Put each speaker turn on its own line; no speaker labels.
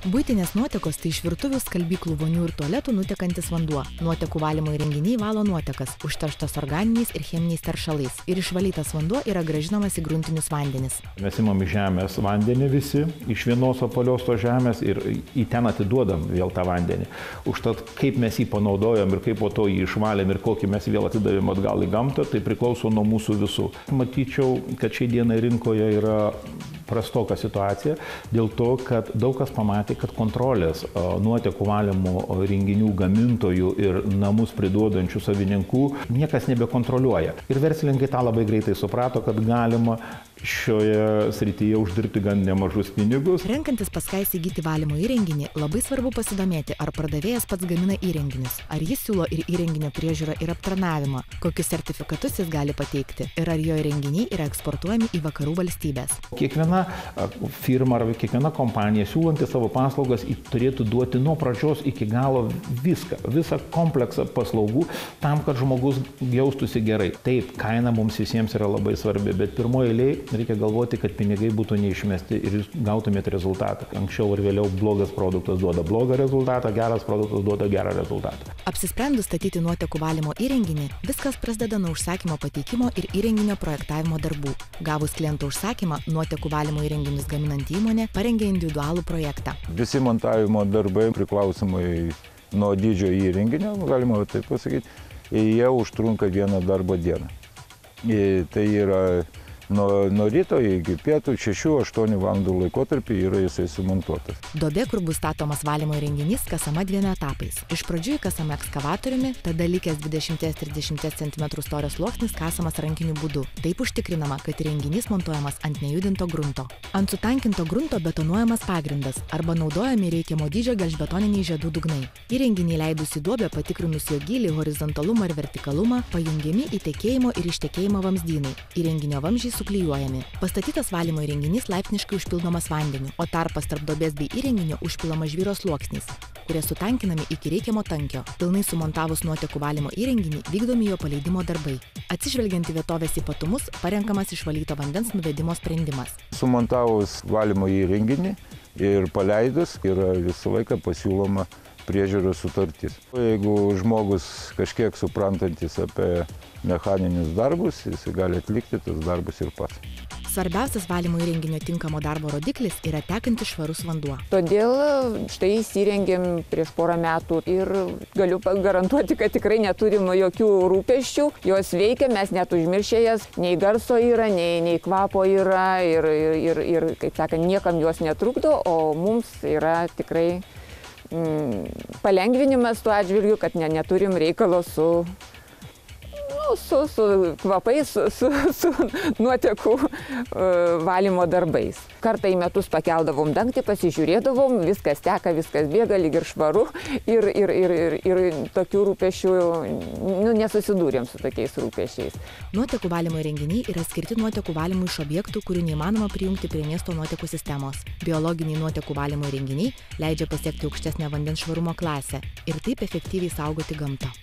Buitinės nuotekos tai iš virtuvių, skalbyklų, vonių ir tualetų nutekantis vanduo. Nuotekų valymo įrenginiai valo nuotekas, užterštas organiniais ir cheminiais teršalais. Ir išvalytas vanduo yra grąžinamas į gruntinius vandenis.
Mes imam iš žemės vandenį visi, iš vienos apvalios tos žemės ir į ten atiduodam vėl tą vandenį. Užtat kaip mes jį panaudojam ir kaip po to jį išvalėm ir kokį mes vėl atidavėm atgal į gamtą, tai priklauso nuo mūsų visų. Matyčiau, kad šiai dienai rinkoje yra prastoka situacija dėl to, kad daug kas pamatė, kad kontrolės nuotekų valymo įrenginių gamintojų ir namus priduodančių savininkų niekas nebekontroliuoja. Ir verslininkai tą labai greitai suprato, kad galima šioje srityje uždirbti gan nemažus pinigus.
Renkantis pas ką įsigyti valymo įrenginį, labai svarbu pasidomėti, ar pardavėjas pats gamina įrenginius, ar jis siūlo ir įrenginio priežiūrą ir aptarnavimą, kokius sertifikatus jis gali pateikti ir ar jo įrenginiai yra eksportuojami į vakarų valstybės.
Kiekviena firma ar kiekviena kompanija siūlanti savo paslaugas turėtų duoti nuo pradžios iki galo visą kompleksą paslaugų tam, kad žmogus jaustųsi gerai. Taip, kaina mums visiems yra labai svarbi, bet pirmoje eilėje reikia galvoti, kad pinigai būtų neišmesti ir jūs gautumėte rezultatą. Anksčiau ar vėliau blogas produktas duoda blogą rezultatą, geras produktas duoda gerą rezultatą.
Apsisprendus statyti nuotekų valymo įrenginį, viskas prasideda nuo užsakymo pateikimo ir įrenginio projektavimo darbų. Gavus kliento užsakymą, nuotekų valymo įrenginius gaminanti įmonė parengė individualų projektą.
Visi montavimo darbai priklausomai nuo dydžio įrenginio, galima taip pasakyti, jie užtrunka vieną darbo dieną. Tai yra nuo ryto iki pietų 6-8 valandų laikotarpį yra jisai sumontuotas.
Duobė, kur bus statomas valymo įrenginys, kasama 2 etapais. Iš pradžių įkasama ekskavatoriumi, tada likęs 20-30 cm storio sluoksnis kasamas rankiniu būdu. Taip užtikrinama, kad įrenginys montuojamas ant nejudinto grunto. Ant sutankinto grunto betonuojamas pagrindas arba naudojami reikiamo dydžio gelžbetoniniai žiedų dugnai. Įrenginį leidus į duobę, patikrinus jo gylį, horizontalumą ir vertikalumą, pajungiami į tekėjimo ir ištekėjimo vamzdynai. Įrenginio vamzdžiai suklijuojami. Pastatytas valymo įrenginys laipsniškai užpildomas vandeniu, o tarpas tarp duobės bei įrenginio užpilamas žvyro sluoksniais, kurie sutankinami iki reikiamo tankio. Pilnai sumontavus nuotekų valymo įrenginį vykdomi jo paleidimo darbai. Atsižvelgiant į vietovės ypatumus, parenkamas išvalyto vandens nuvedimo sprendimas.
Sumontavus valymo įrenginį ir paleidus yra visą laiką pasiūloma priežiūros sutartis. Jeigu žmogus kažkiek suprantantis apie mechaninius darbus, jis gali atlikti tas darbus ir pats.
Svarbiausias valymo įrenginio tinkamo darbo rodiklis yra tekantis švarus vanduo.
Todėl štai įsirengėm prieš porą metų ir galiu garantuoti, kad tikrai neturim jokių rūpesčių. Jos veikia, mes net užmiršę jas, nei garso yra, nei kvapo yra ir kaip sakant, niekam jos netrukdo, o mums yra tikrai palengvinimas tuo atžvilgiu, kad neturim reikalo su kvapais, su nuotekų valymo darbais. Kartą į metus pakeldavom dangtį, pasižiūrėdavom, viskas teka, viskas bėga, lyg ir švaru ir tokių rūpesčių, nesusidūrėm su tokiais rūpesčiais.
Nuotekų valymo įrenginiai yra skirti nuotekų valymui iš objektų, kurių neįmanoma prijungti prie miesto nuotekų sistemos. Biologiniai nuotekų valymo įrenginiai leidžia pasiekti aukštesnę vandens švarumo klasę ir taip efektyviai saugoti gamtą.